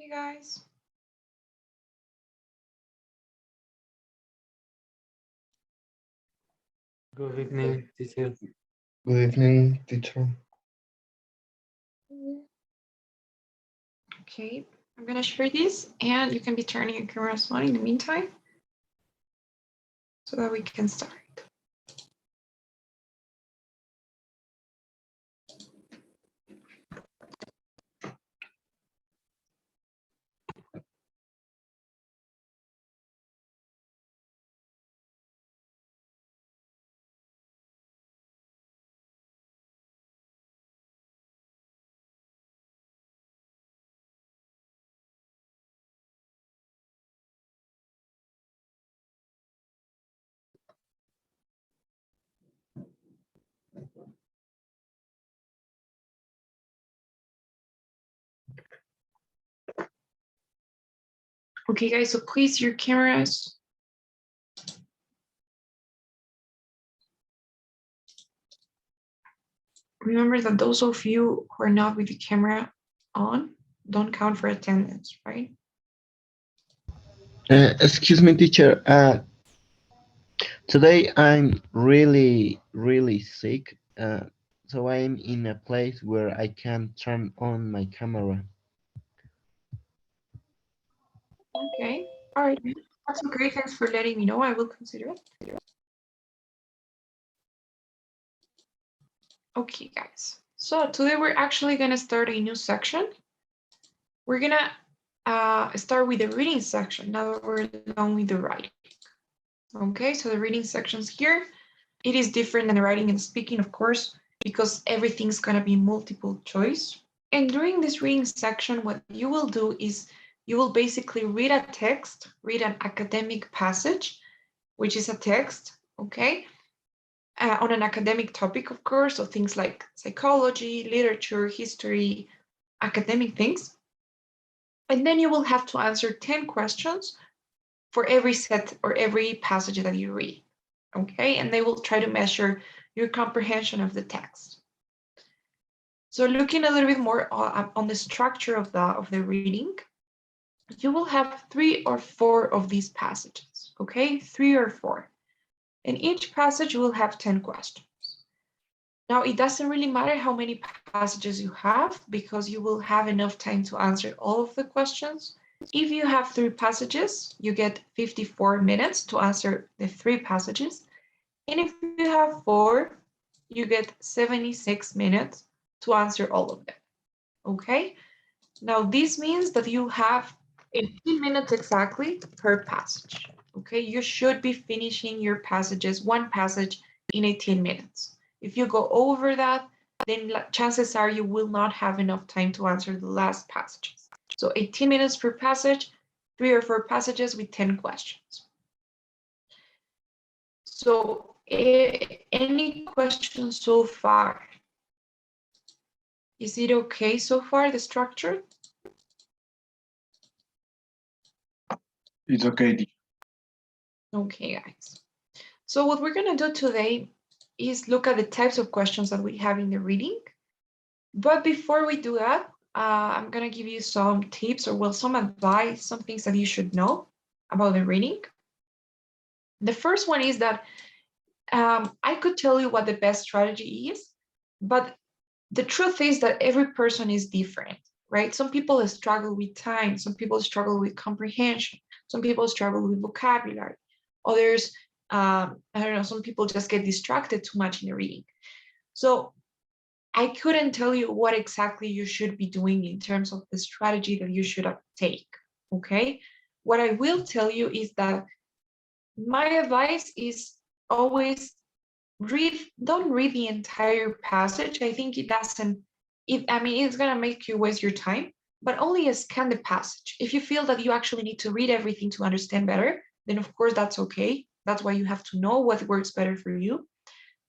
Hey guys. Good evening, teacher. Good evening, teacher. Okay, I'm gonna share this and you can be turning your cameras on in the meantime so that we can start. Okay guys, so please your cameras. Remember that those of you who are not with the camera on don't count for attendance, right? Excuse me, teacher. Today I'm really sick. So I'm in a place where I can turn on my camera. Okay, all right. That's okay, thanks for letting me know. I will consider it. Okay guys, so today we're actually gonna start a new section. We're gonna start with the reading section now that we're done with the writing. Okay, so the reading sections here, it is different than the writing and speaking, of course, because everything's gonna be multiple choice. And during this reading section, what you will do is you will basically read a text, read an academic passage, which is a text, okay, on an academic topic, of course, so things like psychology, literature, history, academic things. And then you will have to answer 10 questions for every set or every passage that you read, okay? And they will try to measure your comprehension of the text. So looking a little bit more on the structure of the reading, you will have 3 or 4 of these passages, okay? 3 or 4. And each passage will have 10 questions. Now, it doesn't really matter how many passages you have because you will have enough time to answer all of the questions. If you have 3 passages, you get 54 minutes to answer the 3 passages. And if you have 4, you get 76 minutes to answer all of them. Okay? Now, this means that you have 18 minutes exactly per passage. Okay? You should be finishing your passages, one passage in 18 minutes. If you go over that, then chances are you will not have enough time to answer the last passages. So 18 minutes per passage, 3 or 4 passages with 10 questions. So any questions so far? Is it okay so far, the structure? It's okay. Okay, guys. So what we're going to do today is look at the types of questions that we have in the reading. But before we do that, I'm going to give you some tips or, well, some advice, some things that you should know about the reading. The first one is that I could tell you what the best strategy is, but the truth is that every person is different, right? Some people struggle with time, some people struggle with comprehension, some people struggle with vocabulary, others, I don't know, some people just get distracted too much in the reading. So I couldn't tell you what exactly you should be doing in terms of the strategy that you should take, okay? What I will tell you is that my advice is always don't read the entire passage. I think it doesn't, it's gonna make you waste your time, but only scan the passage. If you feel that you actually need to read everything to understand better, then of course that's okay. That's why you have to know what works better for you.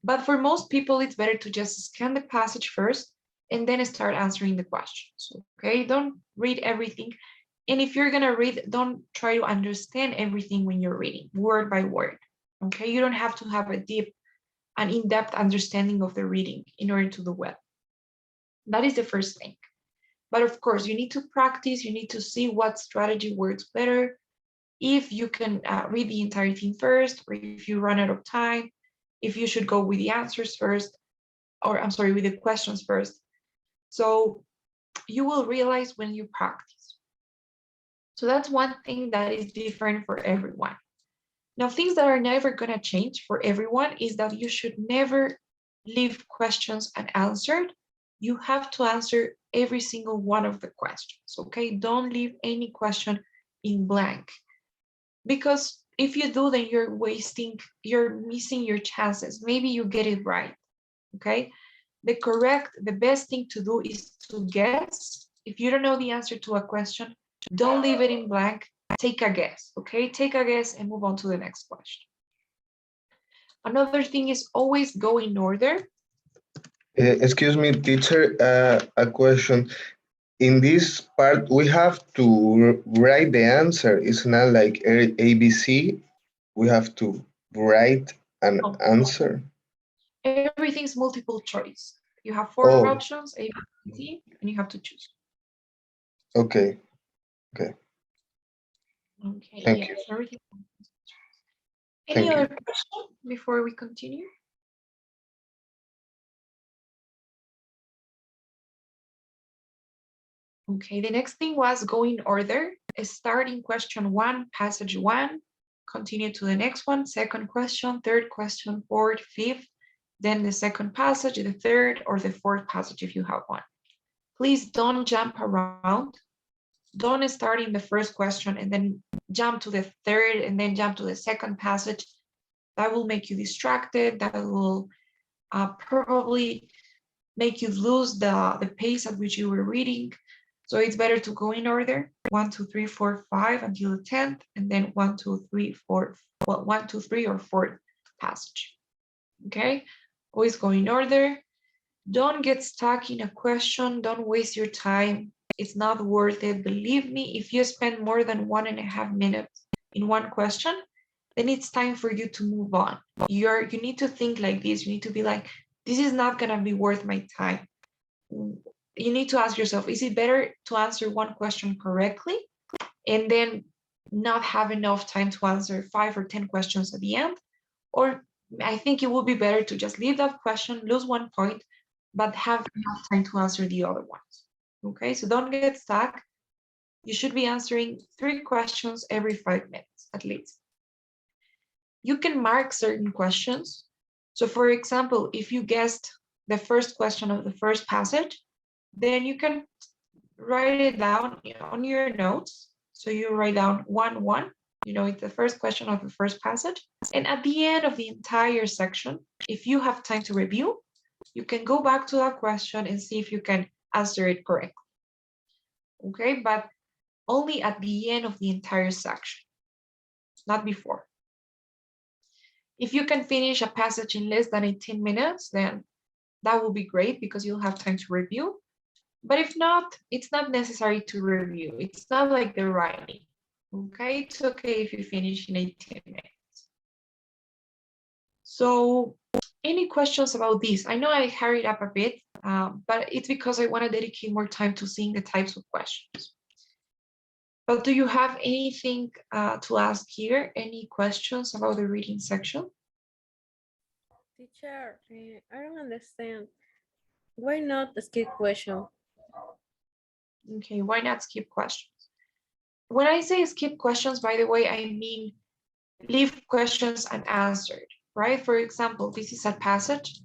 But for most people, it's better to just scan the passage first and then start answering the questions, okay? Don't read everything. And if you're gonna read, don't try to understand everything when you're reading, word by word, okay? You don't have to have a deep an in-depth understanding of the reading in order to do well. That is the first thing. But of course, you need to practice, you need to see what strategy works better. If you can read the entire thing first, or if you run out of time, if you should go with the answers first, or I'm sorry, with the questions first. So you will realize when you practice. So that's one thing that is different for everyone. Now, things that are never going to change for everyone is that you should never leave questions unanswered. You have to answer every single one of the questions, okay? Don't leave any question in blank. Because if you do, then you're missing your chances. Maybe you get it right, okay? The best thing to do is to guess. If you don't know the answer to a question, don't leave it in blank. Take a guess, okay? Take a guess and move on to the next question. Another thing is always go in order. Excuse me, teacher, a question. In this part, we have to write the answer. It's not like ABC. We have to write an No. answer. Everything's multiple choice. You have four Oh. options, A, B, C, and you have to choose. Okay. Okay, Thank yes, you. everything. Thank Any you. other question before we continue? Okay, the next thing was go in order. Starting question 1, passage 1, continue to the next one, second question, third question, fourth, fifth, then the second passage, the third or the fourth passage if you have one. Please don't jump around. Don't start in the first question and then jump to the third and then jump to the second passage. That will make you distracted. That will probably make you lose the pace at which you were reading. So it's better to go in order, 1, 2, 3, 4, 5 until the 10th, and then 1, 2, 3, 4, well, 1, 2, 3 or 4th passage. Okay, always go in order. Don't get stuck in a question. Don't waste your time. It's not worth it. Believe me, if you spend more than 1.5 minutes in one question, then it's time for you to move on. You need to think like this. You need to be like, this is not gonna be worth my time. You need to ask yourself, is it better to answer one question correctly and then not have enough time to answer 5 or 10 questions at the end? Or I think it would be better to just leave that question, lose 1 point, but have enough time to answer the other ones. Okay, so don't get stuck. You should be answering 3 questions every 5 minutes at least. You can mark certain questions. So for example, if you guessed the first question of the first passage, then you can write it down on your notes. So you write down 1-1, it's the first question of the first passage. And at the end of the entire section, if you have time to review, you can go back to that question and see if you can answer it correctly. Okay, but only at the end of the entire section, not before. If you can finish a passage in less than 18 minutes, then that will be great because you'll have time to review. But if not, it's not necessary to review. It's not like the writing. Okay, it's okay if you finish in 18 minutes. So any questions about this? I know I hurried up a bit, but it's because I want to dedicate more time to seeing the types of questions. But do you have anything to ask here? Any questions about the reading section? Teacher, I don't understand. Why not the skip question? Okay, why not skip questions? When I say skip questions, by the way, I mean leave questions unanswered, right? For example, this is a passage.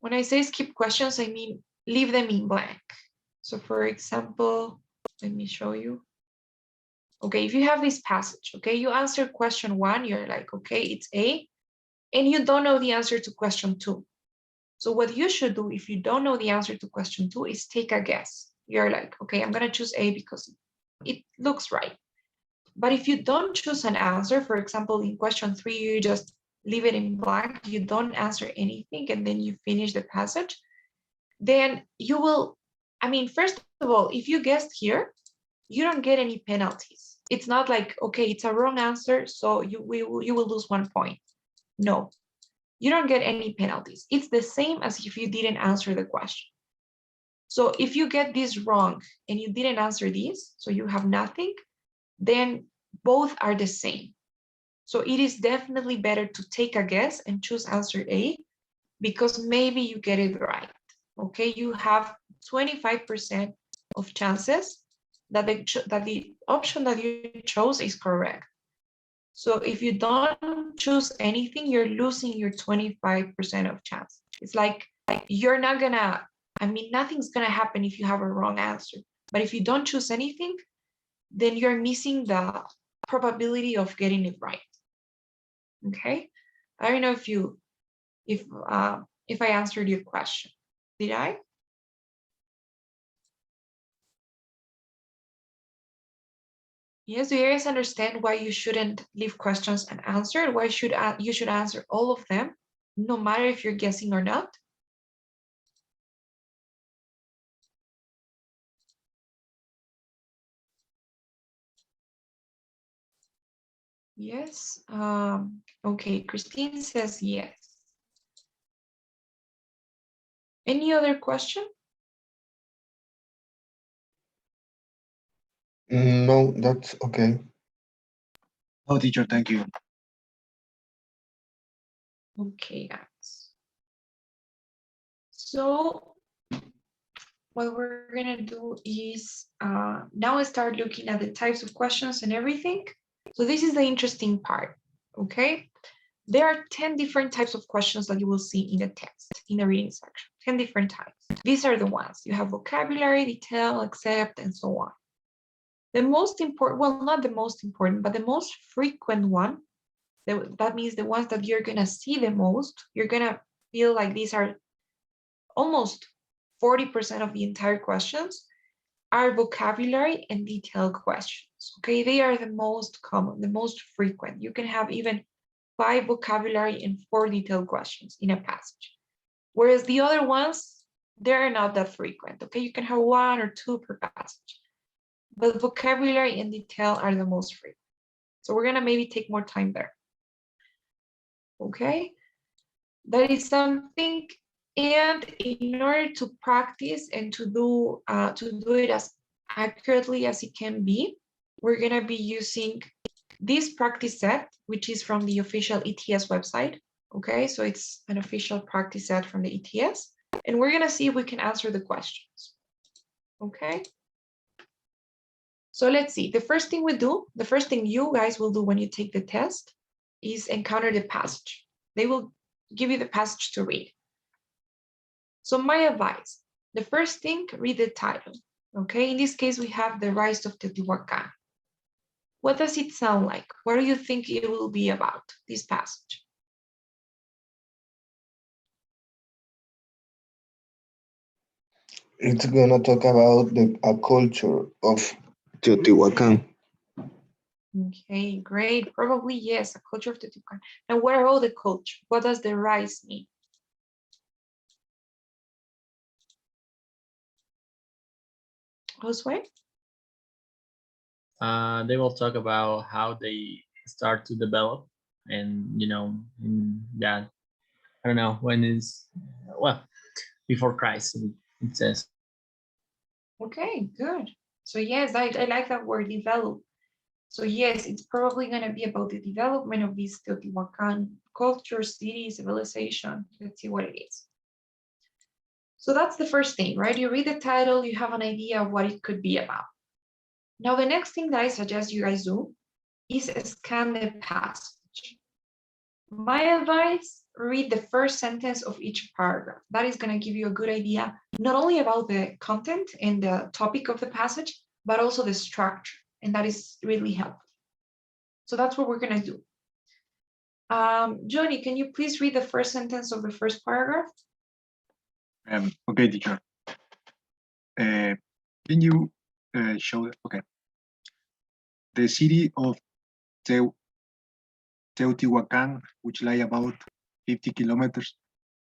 When I say skip questions, I mean leave them in blank. So for example, let me show you. Okay, if you have this passage, okay, you answer question 1, you're like, okay, it's A, and you don't know the answer to question 2. So what you should do if you don't know the answer to question 2 is take a guess. You're like, okay, I'm gonna choose A because it looks right. But if you don't choose an answer, for example, in question 3, you just leave it in blank, you don't answer anything, and then you finish the passage, then you will, first of all, if you guessed here, you don't get any penalties. It's not like, okay, it's a wrong answer, so you will lose 1 point. No, you don't get any penalties. It's the same as if you didn't answer the question. So if you get this wrong and you didn't answer this, so you have nothing, then both are the same. So it is definitely better to take a guess and choose answer A, because maybe you get it right. Okay, you have 25% of chances that the option that you chose is correct. So if you don't choose anything, you're losing your 25% of chance. It's like you're not gonna, I mean, nothing's gonna happen if you have a wrong answer. But if you don't choose anything, then you're missing the probability of getting it right. Okay, I don't know if I answered your question. Did I? Yes, do you guys understand why you shouldn't leave questions unanswered? Why you should answer all of them, no matter if you're guessing or not? Yes. Okay, Christine says yes. Any other question? No, that's okay. Oh, teacher, thank you. Okay, guys. So what we're gonna do is now I start looking at the types of questions and everything. So this is the interesting part, okay? There are 10 different types of questions that you will see in the text, in the reading section, 10 different types. These are the ones. You have vocabulary, detail, accept, and so on. The most important, well, not the most important, but the most frequent one, that means the ones that you're gonna see the most, you're gonna feel like these are almost 40% of the entire questions, are vocabulary and detailed questions, okay? They are the most common, the most frequent. You can have even 5 vocabulary and 4 detailed questions in a passage. Whereas the other ones, they're not that frequent, okay? You can have 1 or 2 per passage. But vocabulary and detail are the most frequent. So we're gonna maybe take more time there. Okay, that is something. And in order to practice and to do it as accurately as it can be, we're gonna be using this practice set, which is from the official ETS website. Okay, so it's an official practice set from the ETS, and we're gonna see if we can answer the questions. Okay. So let's see, the first thing you guys will do when you take the test is encounter the passage. They will give you the passage to read. So my advice, the first thing, read the title. Okay, in this case, we have The Rise of Teotihuacan. What does it sound like? What do you think it will be about, this passage? It's gonna talk about a culture of Teotihuacan. Okay, great. Probably yes, a culture of Teotihuacan. And what are all the culture? What does the rise mean? Josue? They will talk about how they start to develop, and in that, I don't know when is, well, before Christ, it says. Okay, good. So yes, I like that word, develop. So yes, it's probably going to be about the development of this Teotihuacan culture, city, civilization. Let's see what it is. So that's the first thing, right? You read the title, you have an idea of what it could be about. Now, the next thing that I suggest you guys do is scan the passage. My advice, read the first sentence of each paragraph. That is going to give you a good idea, not only about the content and the topic of the passage, but also the structure. And that is really helpful. So that's what we're going to do. Johnny, can you please read the first sentence of the first paragraph? Okay, teacher. Can you show it? Okay. The city of Teotihuacan, which lie about 50 kilometers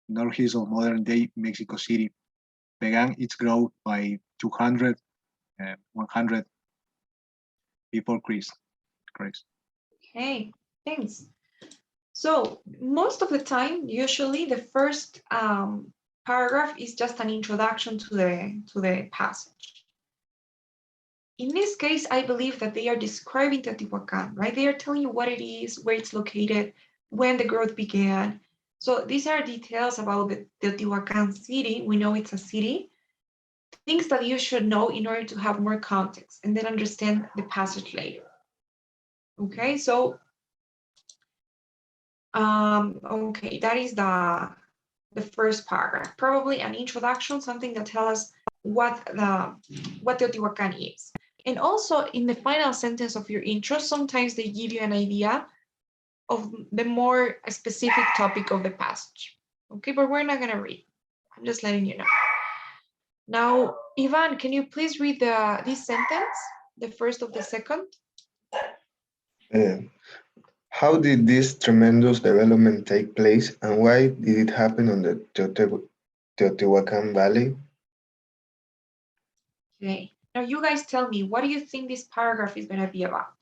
northeast of modern-day Mexico City, began its growth by 100 before Christ. Okay, thanks. So most of the time, usually the first paragraph is just an introduction to the passage. In this case, I believe that they are describing Teotihuacan, right? They are telling you what it is, where it's located, when the growth began. So these are details about the Teotihuacan city. We know it's a city. Things that you should know in order to have more context and then understand the passage later. Okay, so okay, that is the first paragraph. Probably an introduction, something that tells us what Teotihuacan is. And also in the final sentence of your intro, sometimes they give you an idea of the more specific topic of the passage. Okay, but we're not gonna read. I'm just letting you know. Now, Ivan, can you please read this sentence, the first of the second? How did this tremendous development take place, and why did it happen on the Teotihuacan Valley? Okay. Now you guys tell me, what do you think this paragraph is going to be about?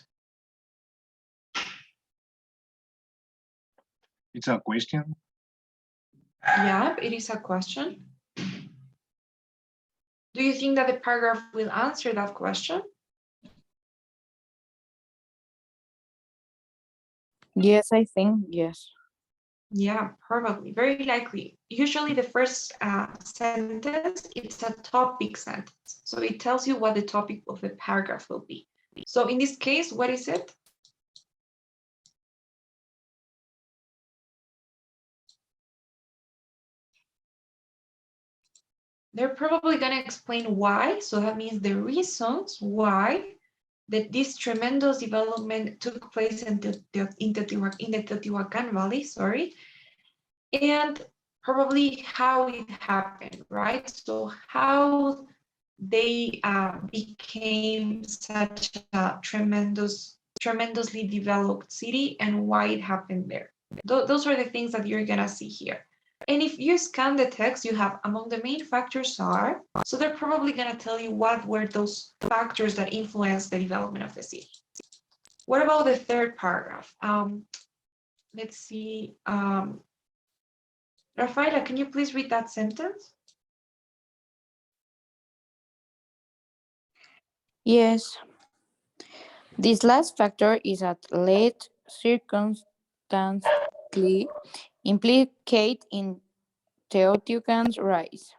It's a question. Yeah, it is a question. Do you think that the paragraph will answer that question? Yes, I think, yes. Yeah, probably, very likely. Usually the first sentence, it's a topic sentence. So it tells you what the topic of the paragraph will be. So in this case, what is it? They're probably going to explain why. So that means the reasons why that this tremendous development took place in the Teotihuacan Valley, sorry, and probably how it happened, right? So how they became such a tremendously developed city and why it happened there. Those are the things that you're gonna see here. And if you scan the text, you have among the main factors are, so they're probably gonna tell you what were those factors that influenced the development of the city. What about the third paragraph? Let's see. Rafaela, can you please read that sentence? Yes. This last factor is at least circumstantially implicate in Teotihuacan's rise.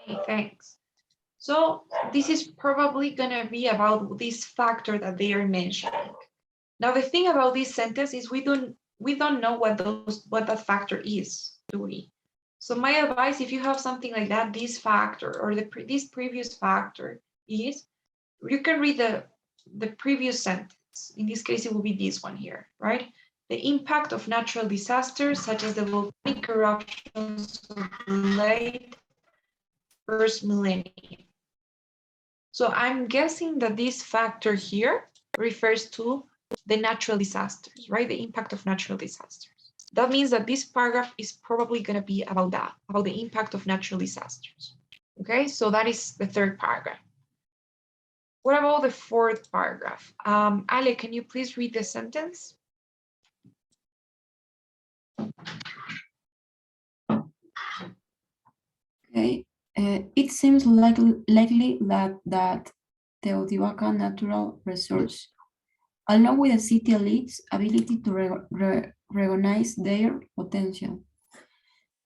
Okay, thanks. So this is probably gonna be about this factor that they are mentioning. Now the thing about this sentence is we don't know what that factor is, do we? So my advice, if you have something like that, this factor or this previous factor is, you can read the previous sentence. In this case, it will be this one here, right? The impact of natural disasters such as the volcanic eruptions of the late first millennium. So I'm guessing that this factor here refers to the natural disasters, right? The impact of natural disasters. That means that this paragraph is probably going to be about that, about the impact of natural disasters. Okay, so that is the third paragraph. What about the fourth paragraph? Ale, can you please read the sentence? Okay. It seems likely that Teotihuacan natural resource, along with the city elite's ability to recognize their potential,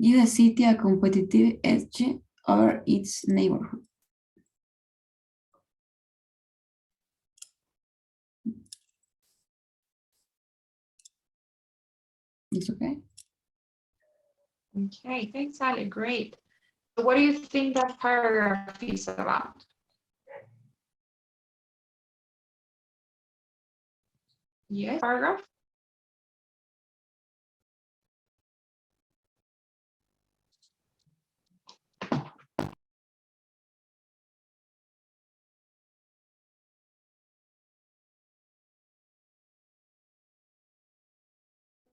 give the city a competitive edge over its neighborhood. It's okay. Okay, thanks, Ale. Great. So what do you think that paragraph is about? Yes, paragraph?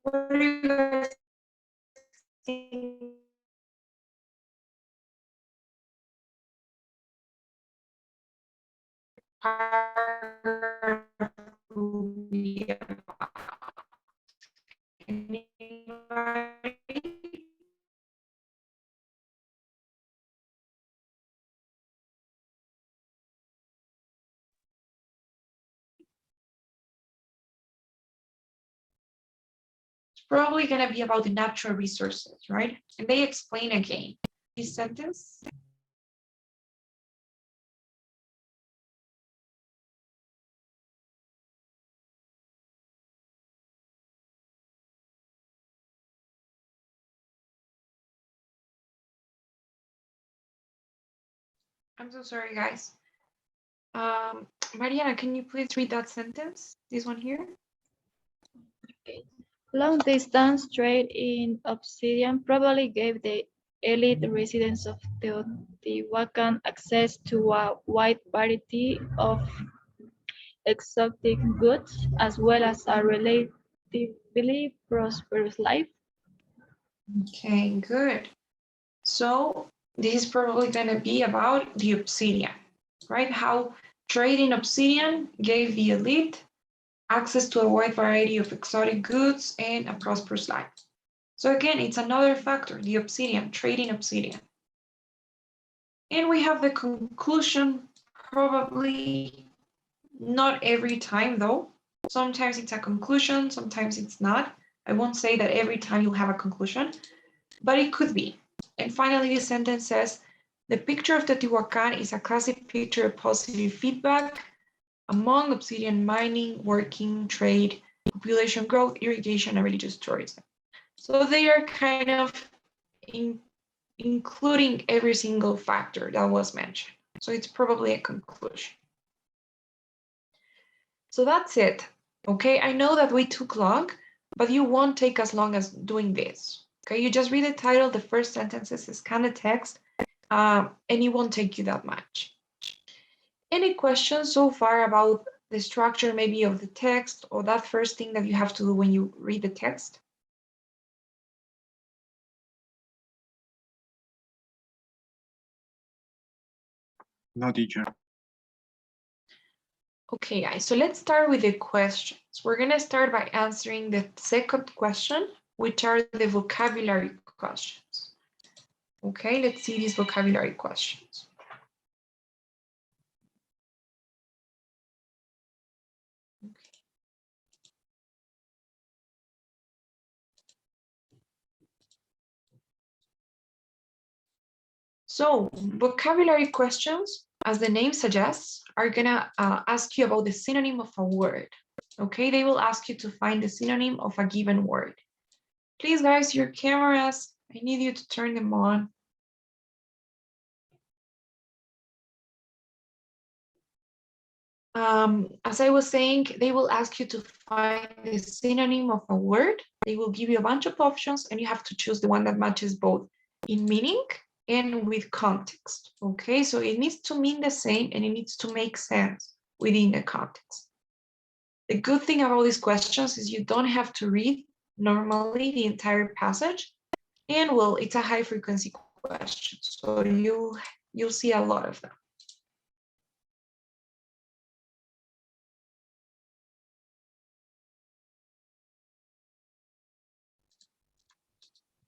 What do you guys think? Paragraph will be about? probably going to be about the natural resources, right? And they explain again this sentence. I'm so sorry, guys. Mariana, can you please read that sentence? This one here? Long distance trade in obsidian probably gave the elite residents of Teotihuacan access to a wide variety of exotic goods, as well as a relatively prosperous life. Okay, good. So this is probably going to be about the obsidian, right? How trading obsidian gave the elite access to a wide variety of exotic goods and a prosperous life. So again, it's another factor, the obsidian, trading obsidian. And we have the conclusion, probably not every time though. Sometimes it's a conclusion, sometimes it's not. I won't say that every time you'll have a conclusion, but it could be. And finally, the sentence says, the picture of Teotihuacan is a classic picture of positive feedback among obsidian mining, working, trade, population growth, irrigation, and religious tourism. So they are kind of including every single factor that was mentioned. So it's probably a conclusion. So that's it. Okay, I know that we took long, but you won't take as long as doing this. Okay, you just read the title, the first sentences, scan the text, and it won't take you that much. Any questions so far about the structure maybe of the text or that first thing that you have to do when you read the text? No, teacher. Okay, guys, so let's start with the questions. We're going to start by answering the second question, which are the vocabulary questions. Okay, let's see these vocabulary questions. So vocabulary questions, as the name suggests, are gonna ask you about the synonym of a word. Okay, they will ask you to find the synonym of a given word. Please, guys, your cameras, I need you to turn them on. As I was saying, they will ask you to find the synonym of a word. They will give you a bunch of options and you have to choose the one that matches both in meaning and with context. Okay, so it needs to mean the same and it needs to make sense within the context. The good thing about these questions is you don't have to read normally the entire passage, and well, it's a high frequency question, so you'll see a lot of them.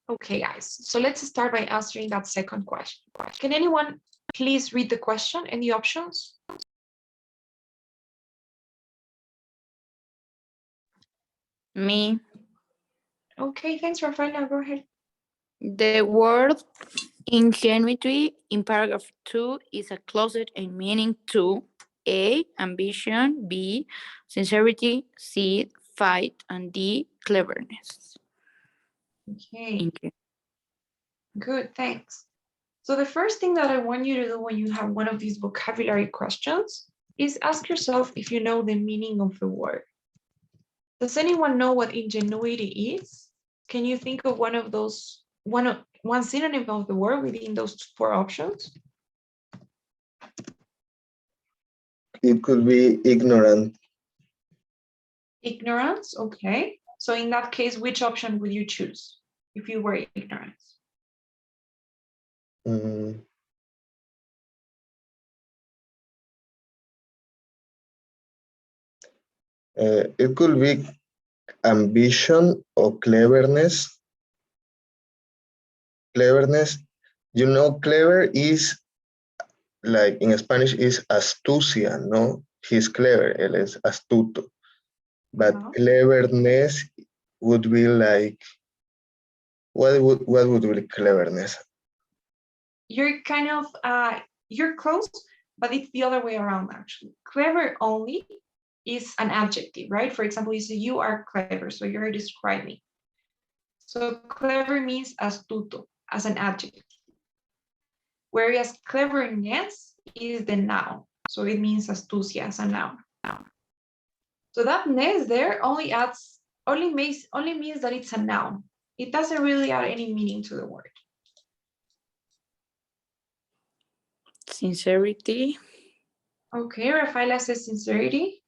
Okay, guys, so let's start by answering that second question. Can anyone please read the question and the options? Me. Okay, thanks, Rafaela. Go ahead. The word ingenuity in paragraph 2 is a closet in meaning to A, ambition, B, sincerity, C, fight, and D, cleverness. Okay, good, thanks. So the first thing that I want you to do when you have one of these vocabulary questions is ask yourself if you know the meaning of the word. Does anyone know what ingenuity is? Can you think of one of those, one synonym of the word within those four options? It could be ignorant. Ignorance, okay. So in that case, which option would you choose if you were ignorant? Mm. It could be ambition or cleverness. Cleverness, you know, clever is like in Spanish is astucia, no? He's clever, él es astuto. But cleverness would be like, what would be cleverness? You're kind of, you're close, but it's the other way around actually. Clever only is an adjective, right? For example, you say you are clever, so you're describing. So clever means astuto as an adjective. Whereas cleverness is the noun. So it means astucia as a noun. So that ness there only means that it's a noun. It doesn't really add any meaning to the word. Sincerity. Okay, Rafaela says sincerity.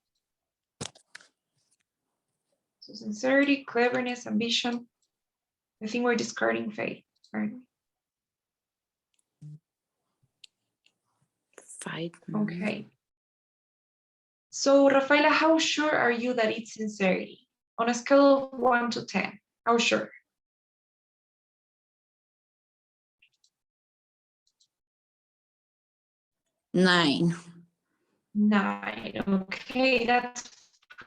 So sincerity, cleverness, ambition. I think we're discarding faith, aren't we? Fight. Okay. So Rafaela, how sure are you that it's sincerity? On a scale of 1 to 10, how sure? 9. 9. Okay, that's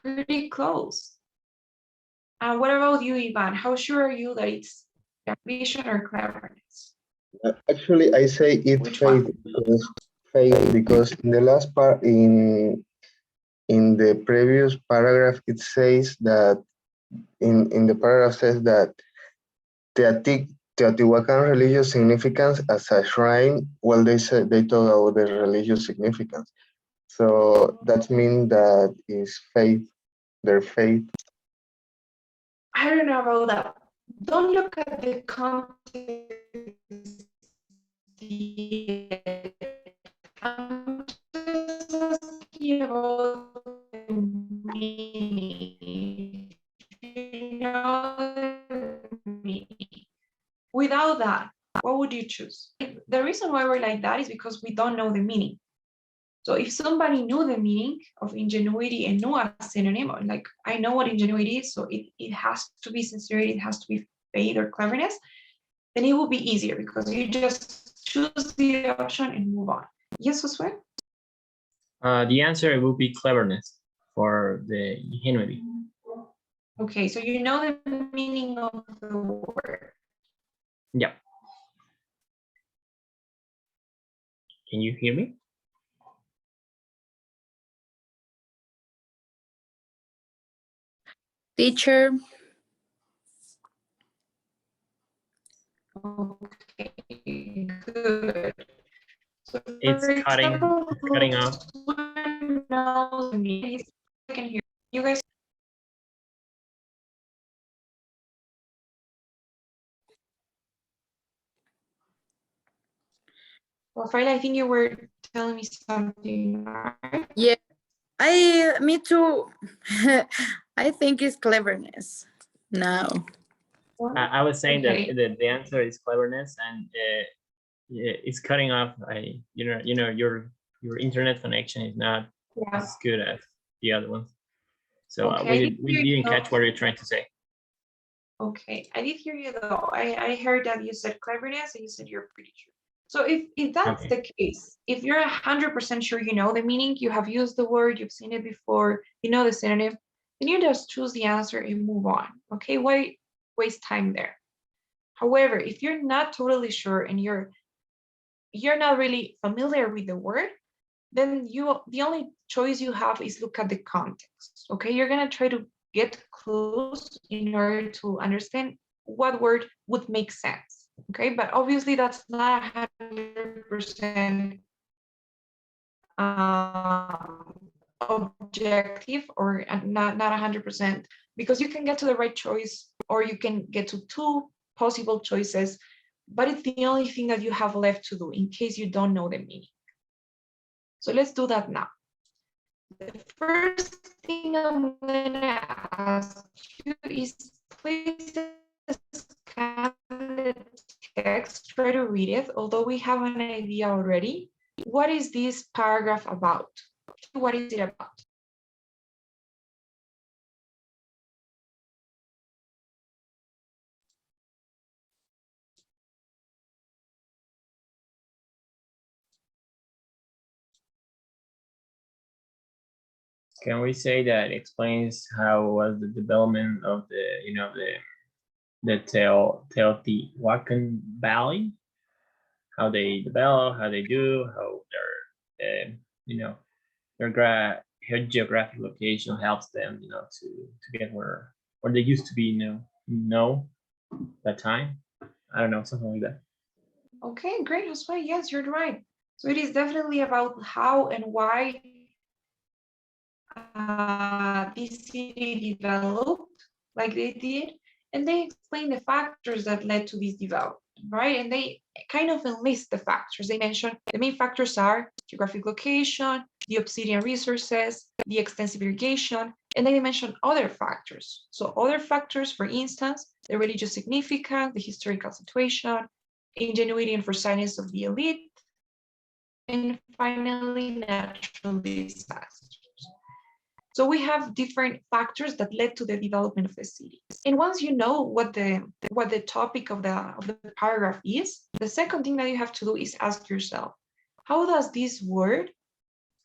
pretty close. What about you, Ivan? How sure are you that it's ambition or cleverness? Actually, I say it Which faith one? because in the last part in the previous paragraph it says that in the paragraph says that Teotihuacan religious significance as a shrine. Well, they talk about the religious significance, so that means that is faith, their faith. I don't know about that. Don't look at the context yet. I'm just asking about the meaning. You know the meaning. Without that, what would you choose? The reason why we're like that is because we don't know the meaning. So if somebody knew the meaning of ingenuity and knew a synonym, like I know what ingenuity is, so it has to be sincerity, it has to be faith or cleverness, then it will be easier because you just choose the option and move on. Yes, Josue? The answer will be cleverness for the ingenuity. Okay, so you know the meaning of the word. Yeah. Can you hear me? Teacher. Okay, good. So It's cutting off. I can hear you guys. Rafael, I think you were telling me something, right? Yeah, me too. I think it's cleverness. No. I was saying Okay. that the answer is cleverness, and it's cutting off. Your internet connection is not Yeah. as good as the other ones. So Okay, we didn't catch what you're trying to say. Okay, I did hear you though. I heard that you said cleverness and you said you're pretty sure. So if that's Okay. the case, if you're 100% sure you know the meaning, you have used the word, you've seen it before, you know the synonym, then you just choose the answer and move on. Okay, why waste time there? However, if you're not totally sure and you're not really familiar with the word, then the only choice you have is look at the context. Okay, you're gonna try to get clues in order to understand what word would make sense. Okay, but obviously that's not 100% objective or not 100% because you can get to the right choice or you can get to two possible choices, but it's the only thing that you have left to do in case you don't know the meaning. So let's do that now. The first thing I'm gonna ask you is please scan the text, try to read it, although we have an idea already. What is this paragraph about? What is it about? Can we say that explains how was the development of the, the Teotihuacan Valley? How they develop, how they do, how their geographic location helps them, to get where they used to be, that time. I don't know, something like that. Okay, great, Josue. Yes, you're right. So it is definitely about how and why this city developed like they did, and they explain the factors that led to this development, right? And they kind of enlist the factors. They mention the main factors are geographic location, the obsidian resources, the extensive irrigation, and then they mention other factors. So other factors, for instance, the religious significance, the historical situation, ingenuity and foresight of the elite, and finally, natural disasters. So we have different factors that led to the development of the city. And once you know what the topic of the paragraph is, the second thing that you have to do is ask yourself, how does this word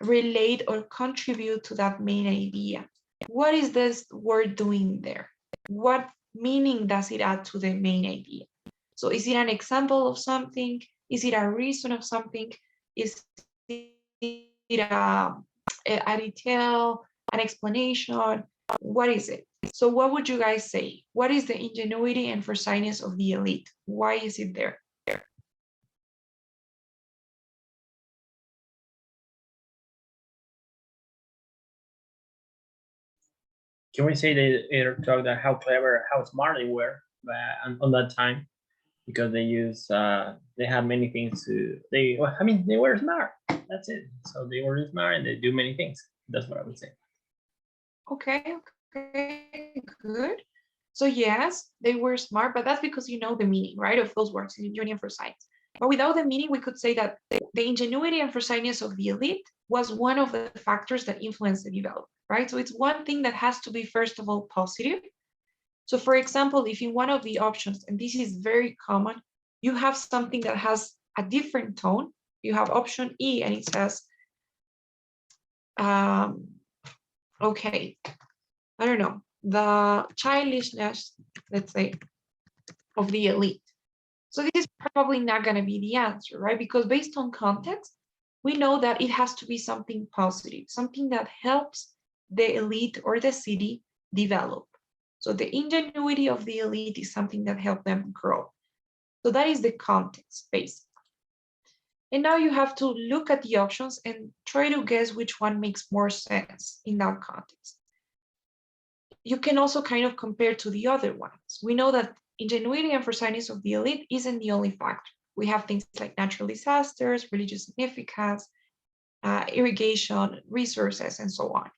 relate or contribute to that main idea? What is this word doing there? What meaning does it add to the main idea? So is it an example of something? Is it a reason of something? Is it a detail, an explanation? What is it? So what would you guys say? What is the ingenuity and foresightness of the elite? Why is it there? Can we say they talk about how clever, how smart they were on that time? Because they had many things they were smart. That's it. So they were smart and they do many things. That's what I would say. Okay, good. So yes, they were smart, but that's because you know the meaning, right, of those words, ingenuity and foresight. But without the meaning, we could say that the ingenuity and foresightness of the elite was one of the factors that influenced the development, right? So it's one thing that has to be, first of all, positive. So for example, if in one of the options, and this is very common, you have something that has a different tone, you have option E and it says, okay, I don't know, the childishness, let's say, of the elite. So this is probably not going to be the answer, right? Because based on context, we know that it has to be something positive, something that helps the elite or the city develop. So the ingenuity of the elite is something that helped them grow. So that is the context, basically. And now you have to look at the options and try to guess which one makes more sense in that context. You can also kind of compare to the other ones. We know that ingenuity and foresightness of the elite isn't the only factor. We have things like natural disasters, religious significance, irrigation, resources, and so on.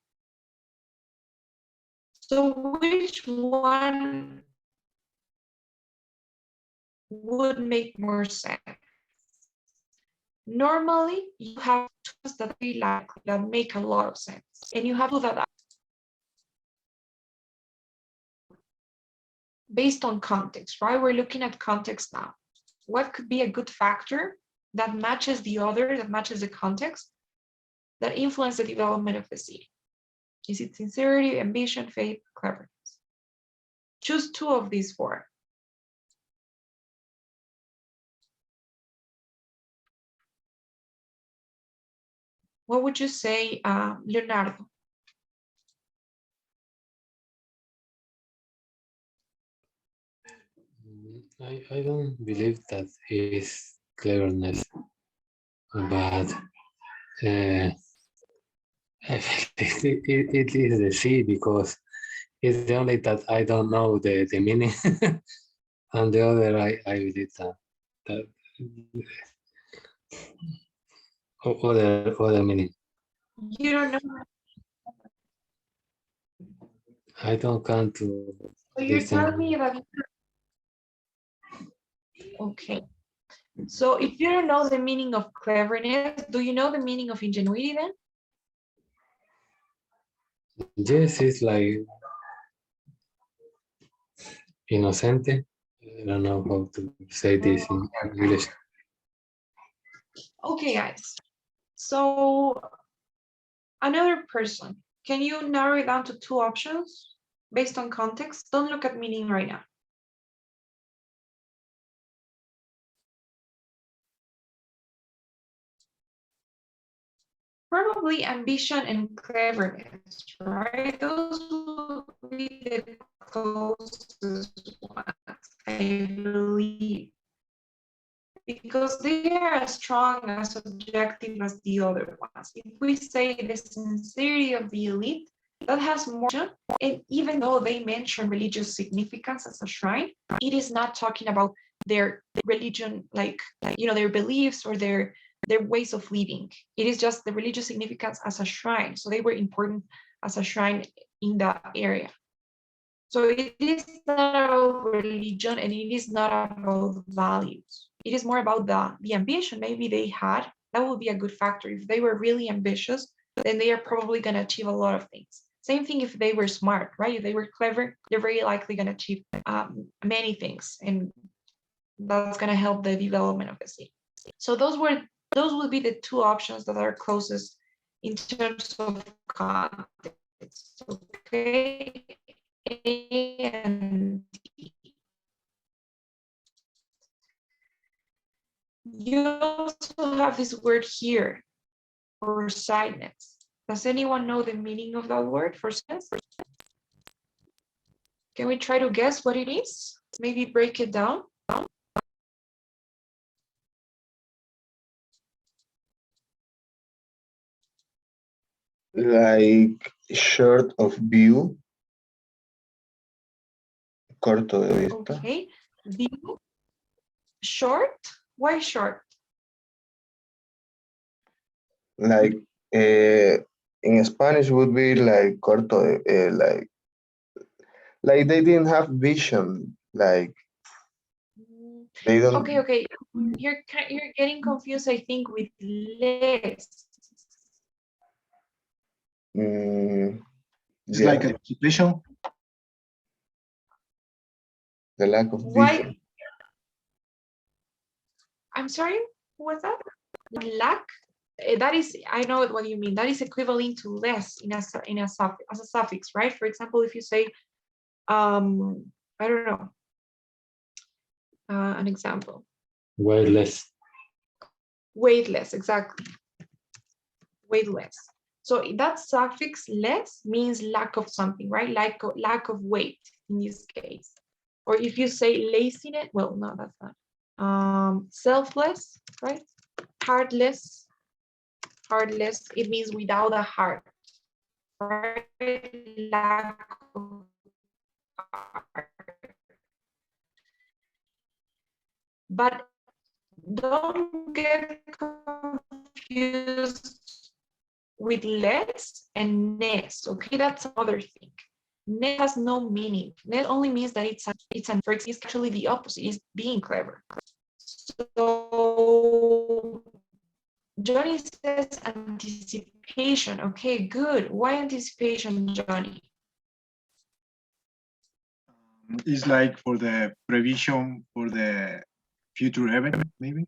So which one would make more sense? Normally, you have tools that are likely that make a lot of sense, and you have to do that based on context, right? We're looking at context now. What could be a good factor that matches the other, that matches the context, that influence the development of the city? Is it sincerity, ambition, faith, cleverness? Choose two of these four. What would you say, Leonardo? I don't believe that is cleverness, but it is the C because it's the only that I don't know the meaning, and the other I believe that other meaning. You don't know. I don't count to. So you're telling me that. Okay. So if you don't know the meaning of cleverness, do you know the meaning of ingenuity then? Yes, it's like inocente. I don't know how to say this in English. Okay, guys. So another person Can you narrow it down to 2 options based on context? Don't look at meaning right now. Probably ambition and cleverness, right? Those will be the closest ones, I believe. Because they are as strong, as objective as the other ones. If we say the sincerity of the elite, that has more, and even though they mention religious significance as a shrine, it is not talking about their religion, like their beliefs or their ways of living. It is just the religious significance as a shrine. So they were important as a shrine in that area. So it is not about religion and it is not about values. It is more about the ambition maybe they had. That would be a good factor. If they were really ambitious, then they are probably going to achieve a lot of things. Same thing if they were smart, right? If they were clever, they're very likely going to achieve many things, and that's going to help the development of the city. So those would be the 2 options that are closest in terms of context. Okay. A and D. You also have this word here for sideness. Does anyone know the meaning of that word for sideness? Can we try to guess what it is? Maybe break it down. Like short of view, corto de vista. Okay. View. Short. Why short? Like in Spanish would be like corto, like they didn't have vision, like they don't. Okay. You're getting confused, I think, with less. It's Yeah, like anticipation. the lack of Why? vision. I'm sorry, what was that? Lack? That is, I know what you mean. That is equivalent to less as a suffix, right? For example, if you say, I don't know, an example. Weightless. Weightless, exactly. Weightless. So that suffix less means lack of something, right? Lack of weight in this case. Or if you say laziness, well, no, that's not. Selfless, right? Heartless, it means without a heart, right? Lack of heart. But don't get confused with less and ness, okay? That's another thing. Ness has no meaning. Ness only means that it's for example, it's actually the opposite, is being clever. So Johnny says anticipation. Okay, good. Why anticipation, Johnny? It's like for the prevision for the future event, maybe.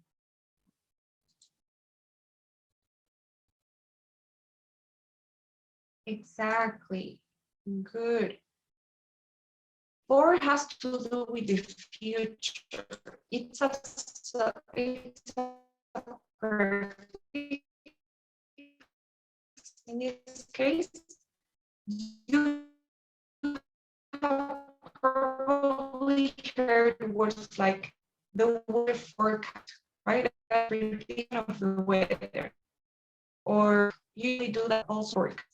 Exactly. Good. 4 has to do with the future. It's a perfect. In this case, you have probably heard words like the weather forecast, right? The prediction of the weather. Or you do that also forecast.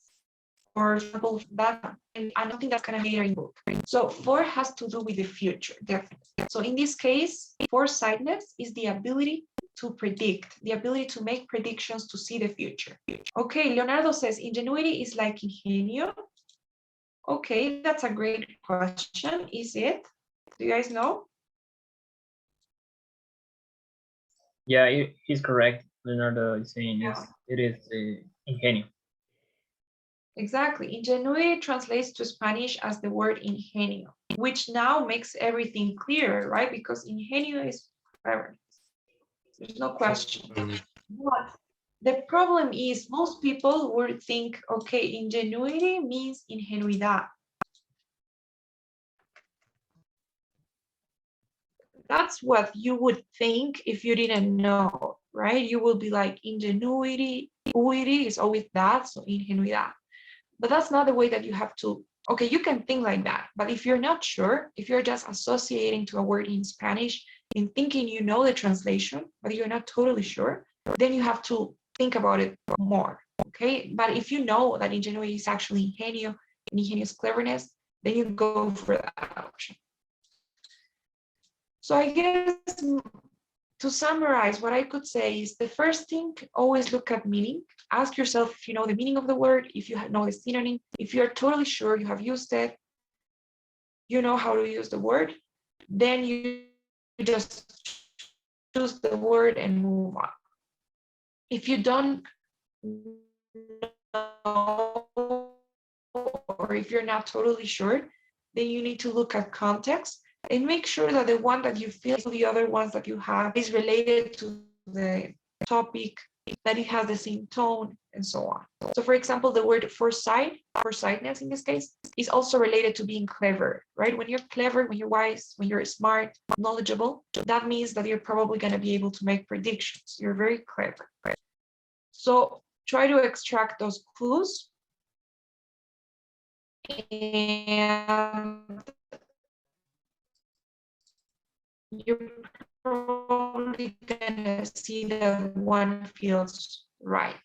For example, that, and I don't think that's gonna be in book. So 4 has to do with the future, definitely. So in this case, foresightedness is the ability to predict, the ability to make predictions, to see the future. Okay, Leonardo says ingenuity is like ingenio. Okay, that's a great question. Is it? Do you guys know? Yeah, he's correct. Leonardo is saying Yeah. it is ingenio. Exactly. Ingenuity translates to Spanish as the word ingenio, which now makes everything clearer, right? Because ingenio is clever. There's no question. But The problem is most people would think, okay, ingenuity means ingenuidad. That's what you would think if you didn't know, right? You will be like ingenuity is always that, so ingenuidad. But that's not the way that you have to, okay, you can think like that, but if you're not sure, if you're just associating to a word in Spanish and thinking you know the translation, but you're not totally sure, then you have to think about it more, okay? But if you know that ingenuity is actually ingenio, and ingenio is cleverness, then you go for that option. So I guess to summarize, what I could say is the first thing, always look at meaning. Ask yourself if you know the meaning of the word, if you know the synonym, if you're totally sure you have used it, you know how to use the word, then you just choose the word and move on. If you don't know, or if you're not totally sure, then you need to look at context and make sure that the one that you feel the other ones that you have is related to the topic, that it has the same tone, and so on. So for example, the word foresightness in this case, is also related to being clever, right? When you're clever, when you're wise, when you're smart, knowledgeable, that means that you're probably going to be able to make predictions. You're very clever, right? So try to extract those clues. And you're probably gonna see that one feels right.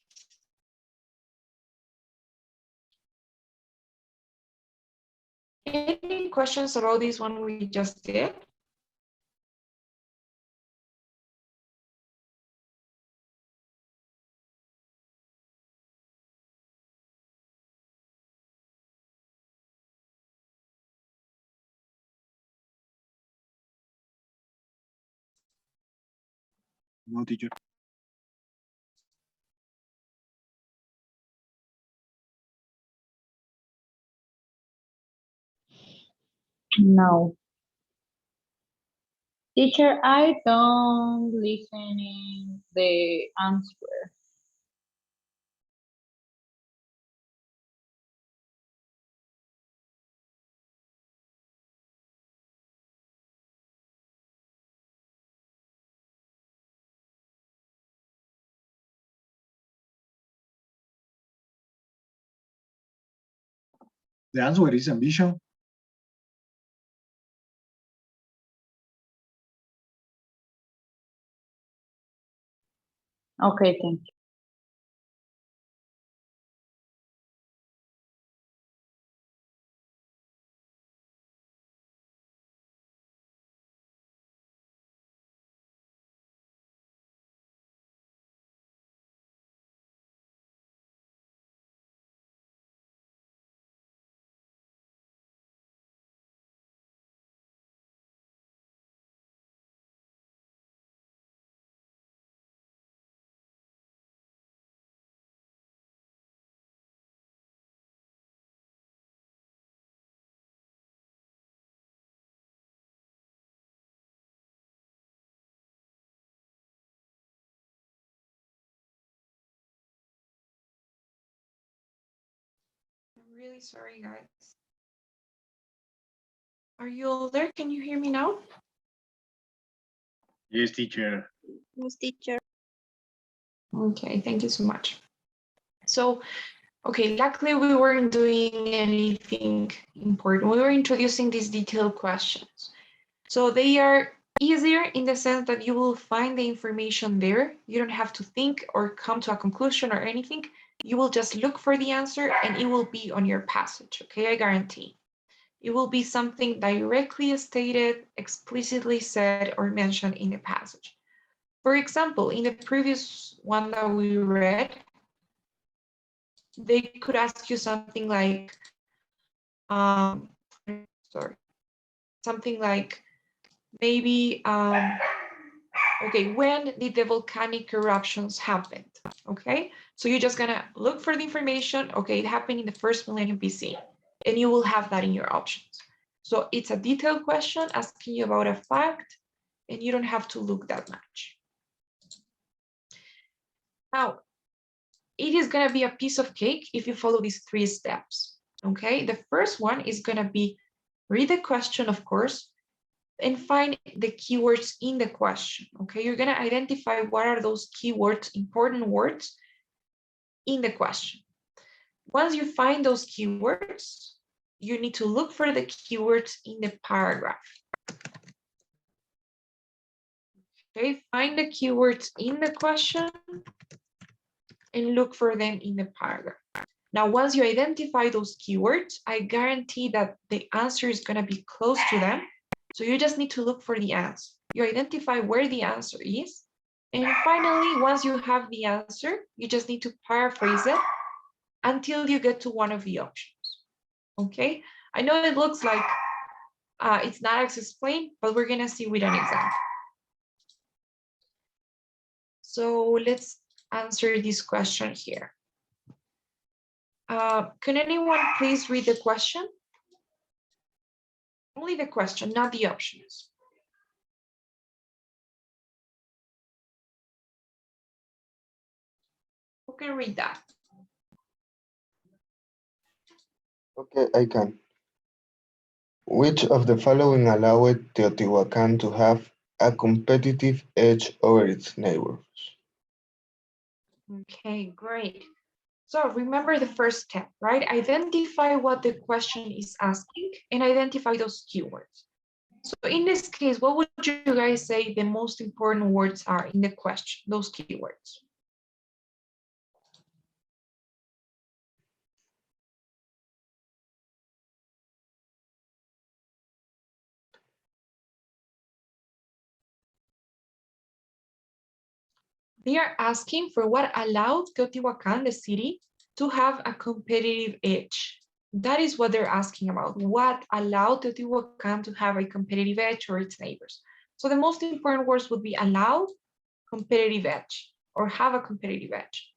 Any questions about this one we just did? No, teacher. No. Teacher, I don't listen in the answer. The answer is ambition. Okay, thank you. I'm really sorry, guys. Are you all there? Can you hear me now? Yes, teacher. Yes, teacher. Okay, thank you so much. So, okay, luckily we weren't doing anything important. We were introducing these detailed questions. So they are easier in the sense that you will find the information there. You don't have to think or come to a conclusion or anything. You will just look for the answer and it will be on your passage, okay? I guarantee. It will be something directly stated, explicitly said or mentioned in the passage. For example, in the previous one that we read, they could ask you something like, something like maybe, okay, when did the volcanic eruptions happen? Okay, so you're just gonna look for the information. Okay, it happened in the first millennium BC, and you will have that in your options. So it's a detailed question asking you about a fact, and you don't have to look that much. Now, it is going to be a piece of cake if you follow these 3 steps. Okay, the first one is going to be read the question, of course, and find the keywords in the question. Okay, you're going to identify what are those keywords, important words in the question. Once you find those keywords, you need to look for the keywords in the paragraph. Okay, find the keywords in the question and look for them in the paragraph. Now, once you identify those keywords, I guarantee that the answer is going to be close to them. So you just need to look for the answer. You identify where the answer is. And finally, once you have the answer, you just need to paraphrase it until you get to one of the options. Okay, I know it looks like it's not as explained, but we're going to see with an example. So let's answer this question here. Can anyone please read the question? Only the question, not the options. Who can read that? Okay, I can. Which of the following allowed Teotihuacan to have a competitive edge over its neighbors? Okay, great. So remember the first step, right? Identify what the question is asking and identify those keywords. So in this case, what would you guys say the most important words are in the question, those keywords? They are asking for what allowed Teotihuacan, the city, to have a competitive edge. That is what they're asking about. What allowed Teotihuacan to have a competitive edge over its neighbors? So the most important words would be allow, competitive edge, or have a competitive edge.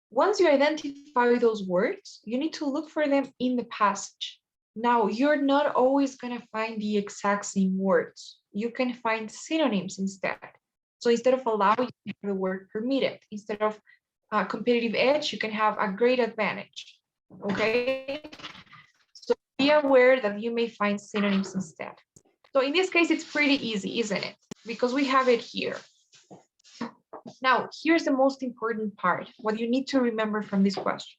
Once you identify those words, you need to look for them in the passage. Now, you're not always going to find the exact same words. You can find synonyms instead. So instead of allow, you can have the word permitted. Instead of competitive edge, you can have a great advantage. Okay? So be aware that you may find synonyms instead. So in this case, it's pretty easy, isn't it? Because we have it here. Now, here's the most important part, what you need to remember from this question.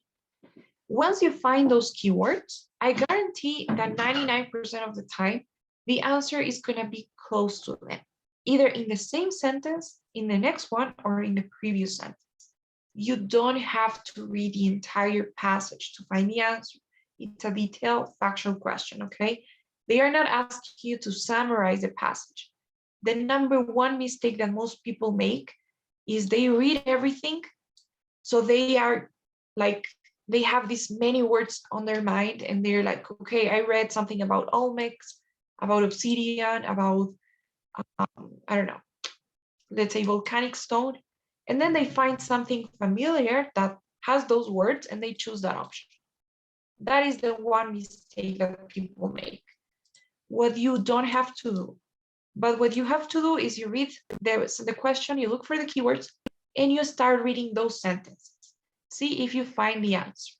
Once you find those keywords, I guarantee that 99% of the time, the answer is going to be close to them, either in the same sentence, in the next one, or in the previous sentence. You don't have to read the entire passage to find the answer. It's a detailed factual question, okay? They are not asking you to summarize the passage. The number one mistake that most people make is they read everything. So they are like, they have these many words on their mind and they're like, okay, I read something about Olmecs, about obsidian, about, I don't know, let's say volcanic stone. And then they find something familiar that has those words and they choose that option. That is the one mistake that people make. What you don't have to do, but what you have to do is you read the question, you look for the keywords, and you start reading those sentences. See if you find the answer.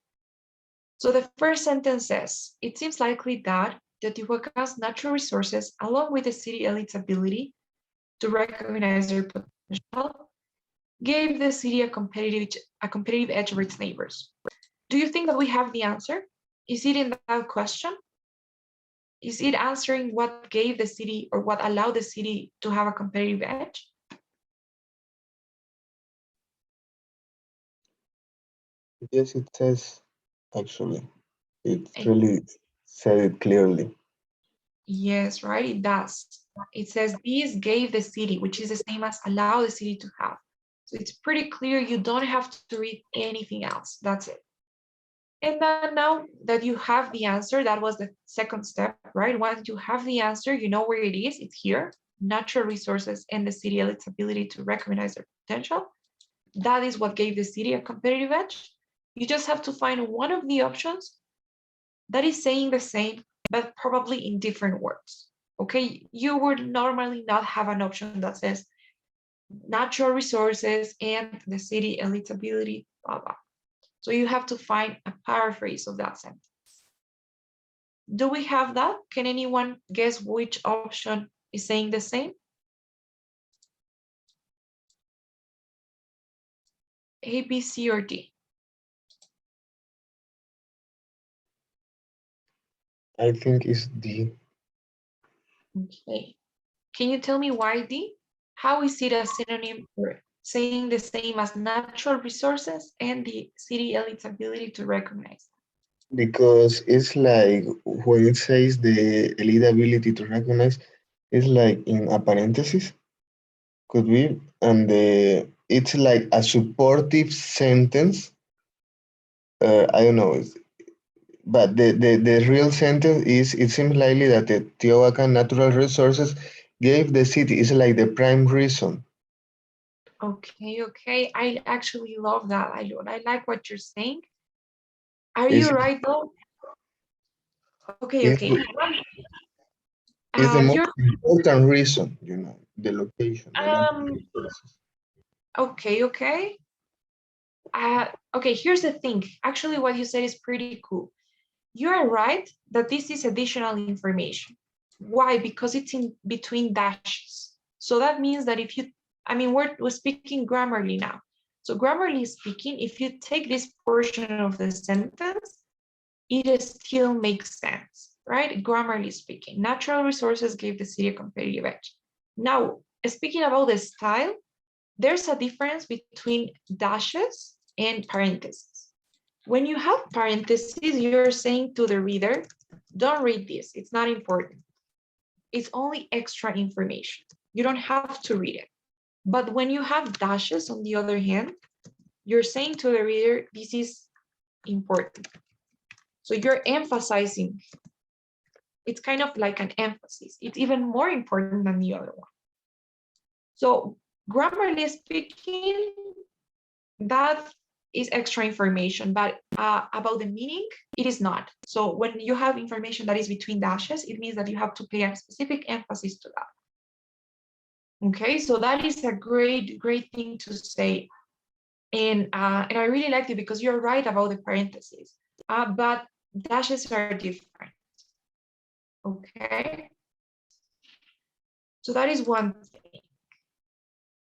So the first sentence says, it seems likely that Teotihuacan's natural resources, along with the city elite's ability to recognize their potential, gave the city a competitive edge over its neighbors. Do you think that we have the answer? Is it in that question? Is it answering what gave the city or what allowed the city to have a competitive edge? Yes, it says, actually. It And really said it clearly. yes, right, it does. It says these gave the city, which is the same as allow the city to have. So it's pretty clear, you don't have to read anything else, that's it. And then now that you have the answer, that was the second step, right? Once you have the answer, you know where it is, it's here, natural resources and the city and its ability to recognize their potential. That is what gave the city a competitive edge. You just have to find one of the options that is saying the same, but probably in different words, okay? You would normally not have an option that says natural resources and the city elite's ability, blah, blah. So you have to find a paraphrase of that sentence. Do we have that? Can anyone guess which option is saying the same? A, B, C, or D? I think it's D. Okay. Can you tell me why D? How is it a synonym for saying the same as natural resources and the city elite's ability to recognize? Because it's like when it says the elite ability to recognize, it's like in a parenthesis, could be, and it's like a supportive sentence. I don't know, but the real sentence is it seems likely that the Teotihuacan natural resources gave the city is like the prime reason. Okay, okay. I actually love that. I like what you're saying. Are It's, you right though? Okay, it's, okay. the, it's the most You're important reason, the location, the natural um resources. okay, okay. Okay, here's the thing. Actually, what you said is pretty cool. You are right that this is additional information. Why? Because it's in between dashes. So that means that if you, I mean, we're speaking grammarly now. So grammarly speaking, if you take this portion of the sentence, it still makes sense, right? Grammarly speaking, natural resources gave the city a competitive edge. Now, speaking about the style, there's a difference between dashes and parentheses. When you have parentheses, you're saying to the reader, don't read this, it's not important. It's only extra information. You don't have to read it. But when you have dashes, on the other hand, you're saying to the reader, this is important. So you're emphasizing. It's kind of like an emphasis. It's even more important than the other one. So grammarly speaking, that is extra information, but about the meaning, it is not. So when you have information that is between dashes, it means that you have to pay a specific emphasis to that. Okay, so that is a great thing to say. And I really liked it because you're right about the parentheses, but dashes are different. Okay, so that is one thing.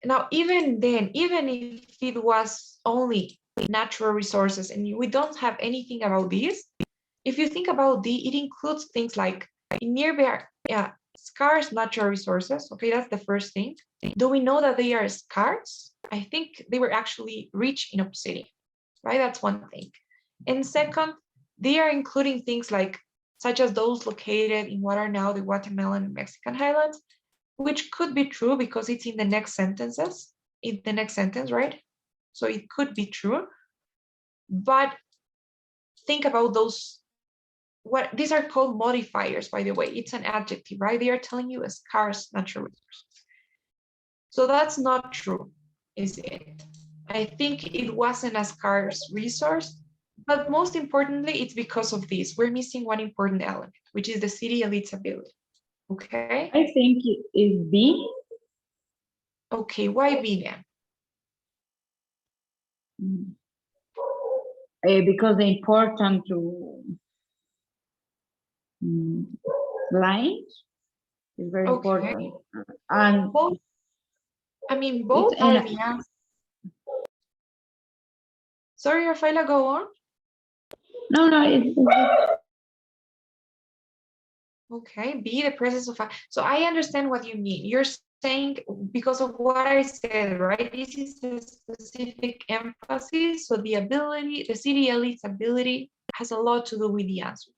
Now, even then, even if it was only natural resources and we don't have anything about this, if you think about it includes things like nearby scarce natural resources. Okay, that's the first thing. Do we know that they are scarce? I think they were actually rich in obsidian, right? That's one thing. And second, they are including things like such as those located in what are now the Guatemalan and Mexican highlands, which could be true because it's in the next sentences, in the next sentence, right? So it could be true, but think about those, what these are called modifiers, by the way. It's an adjective, right? They are telling you a scarce natural resource. So that's not true, is it? I think it wasn't a scarce resource, but most importantly, it's because of this. We're missing one important element, which is the city elite's ability. Okay? I think it is B. Okay, why B then? Because the important to line is very important. And both, I mean, both are the answer. Sorry, Rafaela, go on. No, it's okay, B, the presence of, so I understand what you mean. You're saying because of what I said, right? This is a specific emphasis. So the ability, the city elite's ability has a lot to do with the answer.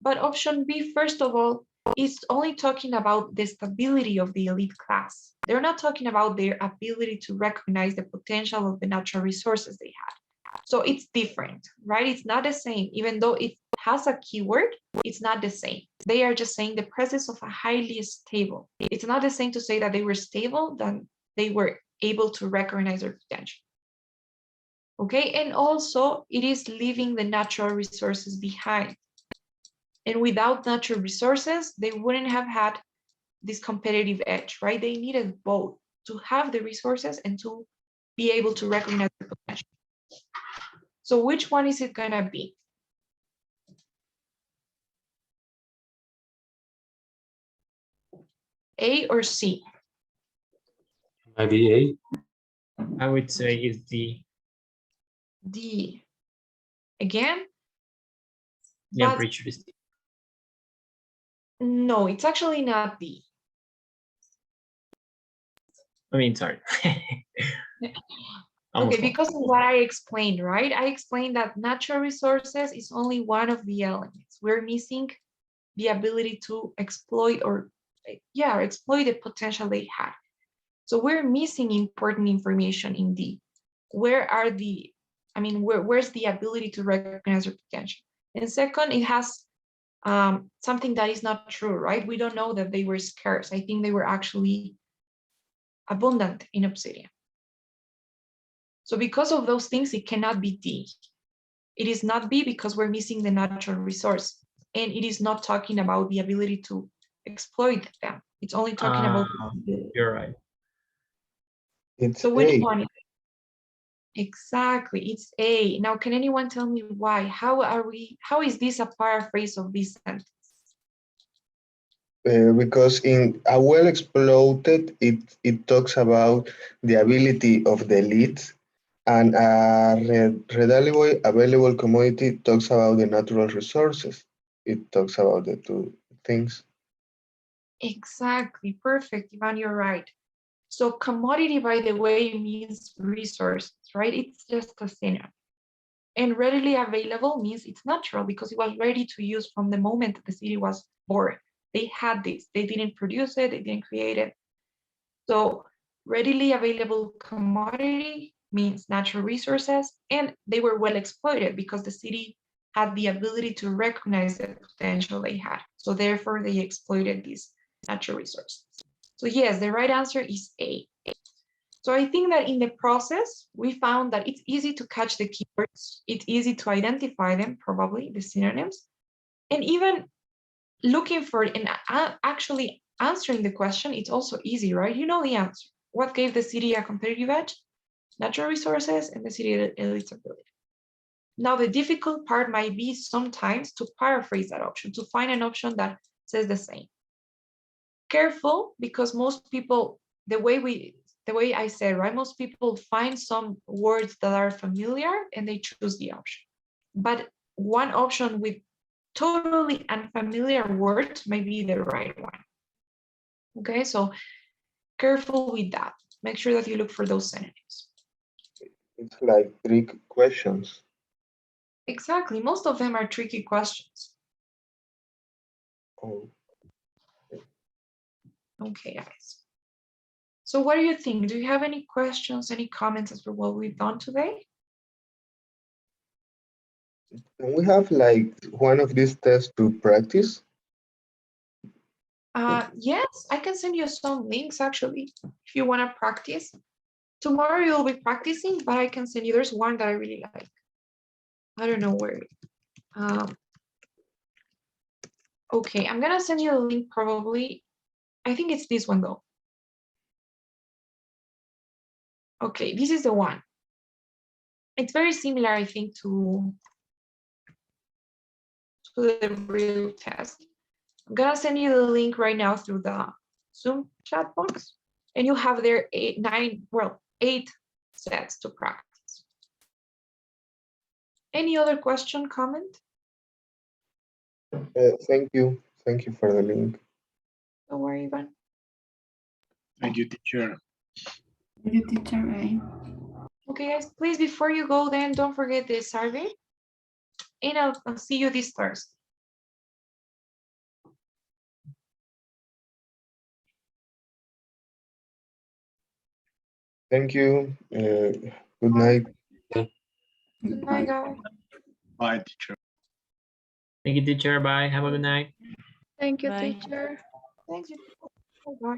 But option B, first of all, is only talking about the stability of the elite class. They're not talking about their ability to recognize the potential of the natural resources they had. So it's different, right? It's not the same. Even though it has a keyword, it's not the same. They are just saying the presence of a highly stable. It's not the same to say that they were stable than they were able to recognize their potential. Okay, and also it is leaving the natural resources behind. And without natural resources, they wouldn't have had this competitive edge, right? They needed both to have the resources and to be able to recognize the potential. So which one is it gonna be? A or C? Maybe A. I would say it's D. D. Again? Yeah, I'm But pretty sure it's D. no, it's actually not D. I mean, sorry. Okay, because of what I explained, right? I explained that natural resources is only one of the elements. We're missing the ability to exploit or, yeah, exploit the potential they had. So we're missing important information in D. Where are the, I mean, where's the ability to recognize your potential? And second, it has something that is not true, right? We don't know that they were scarce. I think they were actually abundant in obsidian. So because of those things, it cannot be D. It is not B because we're missing the natural resource. And it is not talking about the ability to exploit them. It's only talking about. You're right. It's So which A. one? Exactly, it's A. Now, can anyone tell me why? How is this a paraphrase of this sentence? Because in a well exploited, it talks about the ability of the elites, and a readily available commodity talks about the natural resources. It talks about the two things. Exactly, perfect, Ivan, you're right. So commodity, by the way, means resources, right? It's just a synonym. And readily available means it's natural because it was ready to use from the moment that the city was born. They had this, they didn't produce it, they didn't create it. So readily available commodity means natural resources, and they were well exploited because the city had the ability to recognize the potential they had. So therefore they exploited these natural resources. So yes, the right answer is A. So I think that in the process, we found that it's easy to catch the keywords. It's easy to identify them, probably the synonyms, and even looking for it and actually answering the question, it's also easy, right? You know the answer. What gave the city a competitive edge? Natural resources and the city elite's ability. Now, the difficult part might be sometimes to paraphrase that option, to find an option that says the same. Careful, because most people, the way I said, right, most people find some words that are familiar and they choose the option. But one option with totally unfamiliar words may be the right one. Okay, so careful with that. Make sure that you look for those synonyms. It's like trick questions. Exactly, most of them are tricky questions. Oh. Okay, guys. So what do you think? Do you have any questions, any comments as for what we've done today? Can we have like one of these tests to practice? Yes, I can send you some links actually, if you want to practice. Tomorrow you'll be practicing, but I can send you, there's one that I really like. I don't know where. Okay, I'm gonna send you a link probably. I think it's this one though. Okay, this is the one. It's very similar, I think, to the real test. I'm gonna send you the link right now through the Zoom chat box, and you have there 8 sets to practice. Any other question, comment? Thank you. Thank you for the link. Don't worry, Ivan. Thank you, teacher. Thank you, teacher, right? Okay, guys, please, before you go, then don't forget the survey, and I'll see you this Thursday. Thank you. Good night. Good night, guys. Bye, teacher. Thank you, teacher. Bye. Have a good night. Thank you, Bye. teacher. Thank you. Bye-bye.